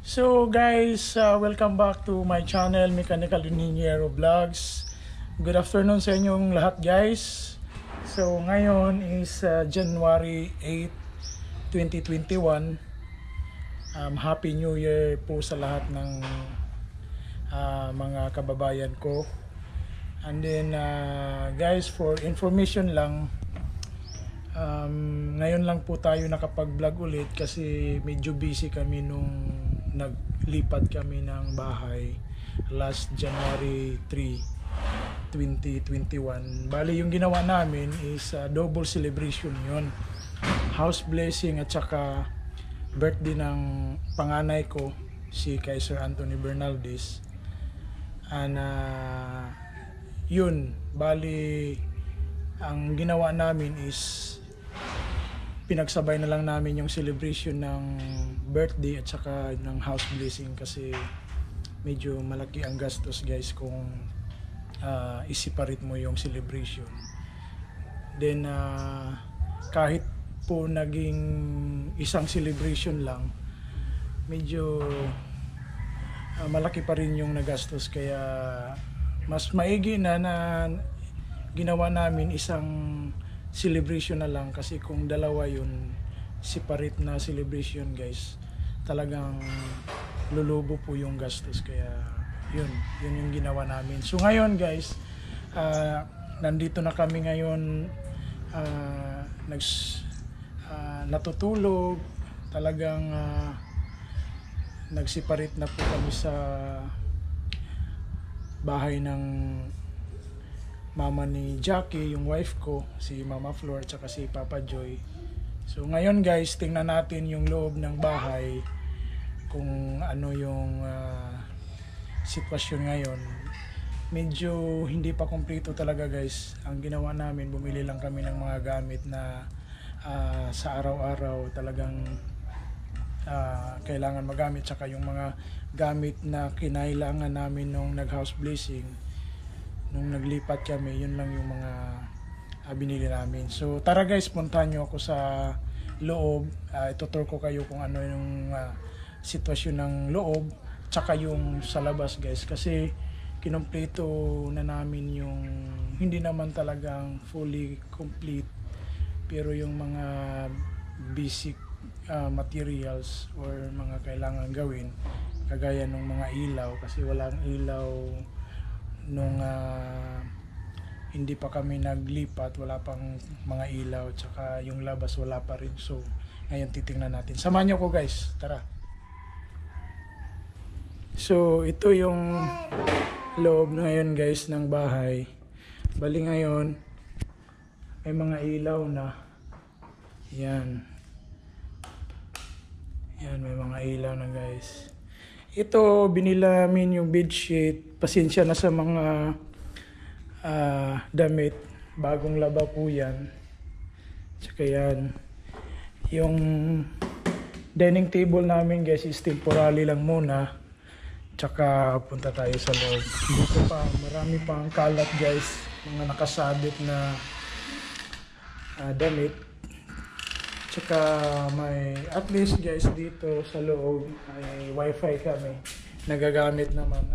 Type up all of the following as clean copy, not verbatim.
So guys, welcome back to my channel, Mechanical Engineer Vlogs. Good afternoon sa inyong lahat guys. So ngayon is January 8, 2021. Happy New Year po sa lahat ng mga kababayan ko. And then guys, for information lang, ngayon lang po tayo nakapag-vlog ulit kasi medyo busy kami nung naglipat kami ng bahay last January 3, 2021. Bali yung ginawa namin is double celebration yon, house blessing at saka birthday ng panganay ko, si Kaiser Anthony Bernaldez. And yun, bali ang ginawa namin is pinagsabay na lang namin yung celebration ng birthday at saka ng house blessing kasi medyo malaki ang gastos guys kung isiparate mo yung celebration. Then kahit po naging isang celebration lang, medyo malaki pa rin yung nagastos, kaya mas maigi na ginawa namin isang celebration na lang, kasi kung dalawa yun separate na celebration guys, talagang lulubo po yung gastos, kaya yun yung ginawa namin. So ngayon guys, nandito na kami ngayon, natutulog, talagang nagseparate na po kami sa bahay ng mama ni Jackie, yung wife ko, si Mama Flor at saka si Papa Joy. So ngayon guys, tingnan natin yung loob ng bahay kung ano yung sitwasyon ngayon. Medyo hindi pa kumpleto talaga guys. Ang ginawa namin, bumili lang kami ng mga gamit na sa araw-araw talagang kailangan magamit, saka yung mga gamit na kinailangan namin nung nag-house blessing nung naglipat kami, yun lang yung mga binili namin. So tara guys, puntahan nyo ako sa loob. Itutur ko kayo kung ano yung sitwasyon ng loob tsaka yung sa labas guys, kasi kinumpleto na namin yung hindi naman talagang fully complete, pero yung mga basic materials or mga kailangan gawin, kagaya ng mga ilaw, kasi walang ilaw nung hindi pa kami naglipat, wala pang mga ilaw, tsaka yung labas wala pa rin. So ngayon titingnan natin, samahan nyo ko guys, tara. So ito yung loob ngayon guys ng bahay. Bali ngayon may mga ilaw na yan, may mga ilaw na guys. Ito, binila namin yung bedsheet. Pasensya na sa mga damit. Bagong laba po yan. Tsaka yan. Yung dining table namin guys is temporary lang muna. Tsaka punta tayo sa loob. Dito pa, marami pang kalat guys. Mga nakasabit na damit. Tsaka may, at least guys, dito sa loob may wifi kami nagagamit naman.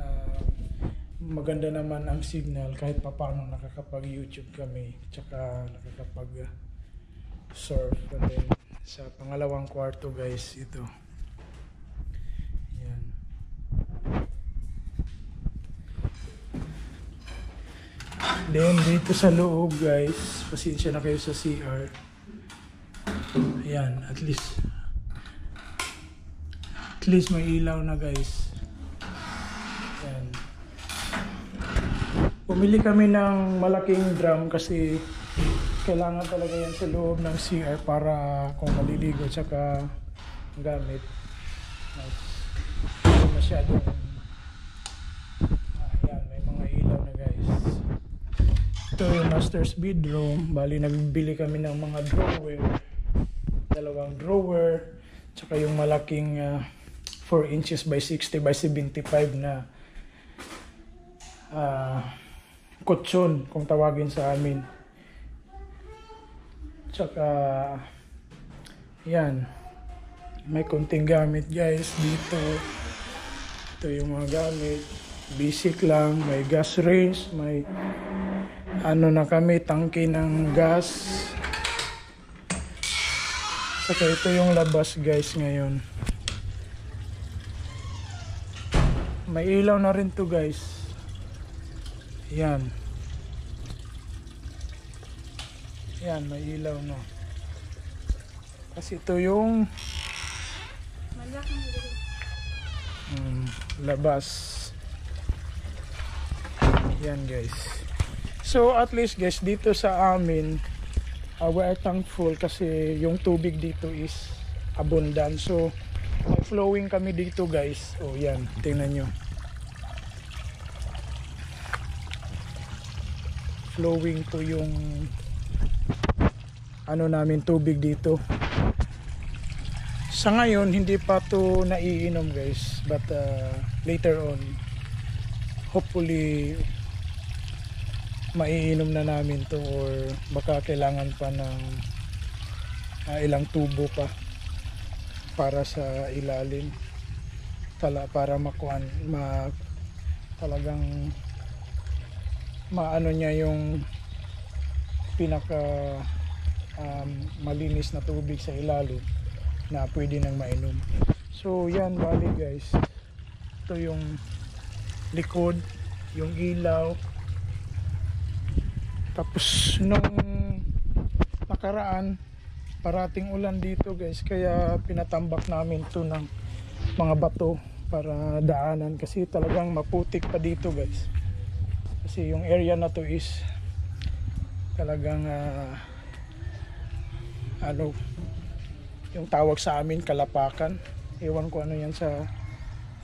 Maganda naman ang signal, kahit papaano nakakapag YouTube kami, tsaka nakakapag surf. And then sa pangalawang kwarto guys, ito yan. Then dito sa loob guys, pasensya na kayo sa CR. Ayan, at least may ilaw na guys. Ayan. Pumili kami ng malaking drum kasi kailangan talaga yan sa loob ng CR para kung maliligo tsaka gamit. Masyadong ayan, may mga ilaw na guys. Ito yung master's bedroom. Bali nagbili kami ng mga drawer, dalawang drawer, tsaka yung malaking 4 inches by 60 by 75 na kutsyon kung tawagin sa amin. Tsaka yan, may konting gamit guys dito. Ito yung mga gamit, basic lang, may gas range, may ano na kami, tangke ng gas. Saka ito yung labas guys ngayon. May ilaw na rin to guys. Yan. Yan, may ilaw na. Kasi ito yung labas. Yan guys. So at least guys, dito sa amin, we are thankful kasi yung tubig dito is abundant. So may flowing kami dito guys. Oh yan, tingnan nyo. Flowing po yung ano namin tubig dito. Sa ngayon hindi pa to naiinom guys, but later on hopefully maiinom na namin to, or baka kailangan pa ng ilang tubo pa para sa ilalim para makuan talagang maano niya yung pinaka malinis na tubig sa ilalim na pwede nang mainom. So yan, bali guys, ito yung likod, yung ilaw. Tapos nung nakaraan parating ulan dito guys, kaya pinatambak namin to ng mga bato para daanan, kasi talagang maputik pa dito guys. Kasi yung area na to is talagang ano yung tawag sa amin, kalapakan. Ewan ko ano yan sa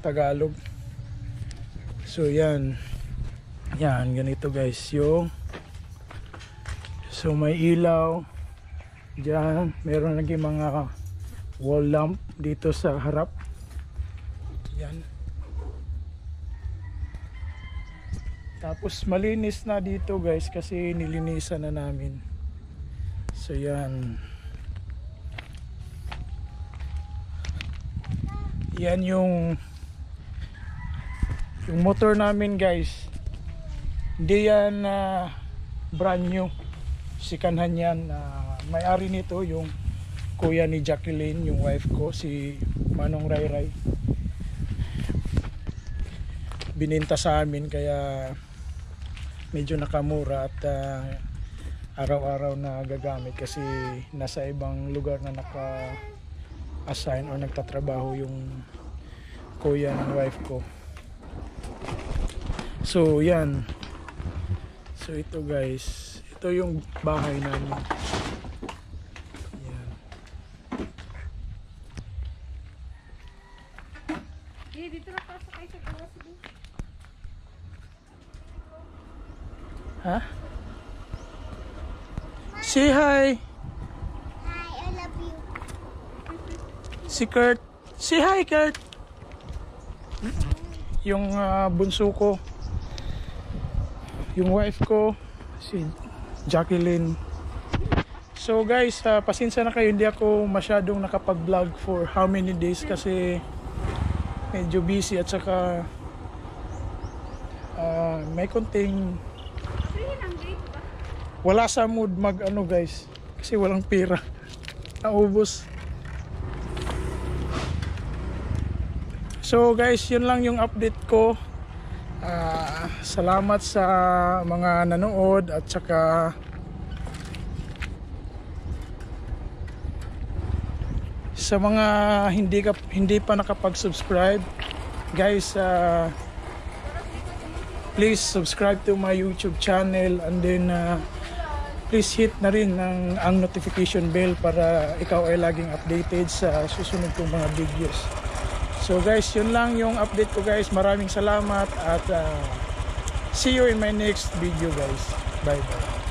Tagalog. So yan, ganito guys yung, so may ilaw dyan, meron lagi mga wall lamp dito sa harap. Yan. Tapos malinis na dito guys kasi nilinisan na namin. So yan. Yan yung motor namin guys. Hindi yan brand new. Sikanhan yan. May-ari nito yung kuya ni Jacqueline, yung wife ko, si Manong Ray. Bininta sa amin kaya medyo nakamura at araw-araw na gagamit kasi nasa ibang lugar na naka-assign o nagtatrabaho yung kuya ng wife ko. So yan. So ito guys, ito yung bahay namin. Yan. Dito na pa sa kayo sa gawas din. Ha? Say hi. Hi, I love you. Si Kurt. Say hi, Kurt. Yung bunso ko. Yung wife ko, si Jacqueline. So guys, pasensya na kayo, hindi ako masyadong nakapag-vlog for how many days kasi medyo busy at saka may konting wala sa mood mag ano guys kasi walang pera, naubos. So guys, yun lang yung update ko. Salamat sa mga nanood at saka sa mga hindi pa nakapag-subscribe guys, please subscribe to my YouTube channel, and then please hit na rin ang notification bell para ikaw ay laging updated sa susunod kong mga videos. So guys, yun lang yung update ko guys. Maraming salamat at see you in my next video guys. Bye bye.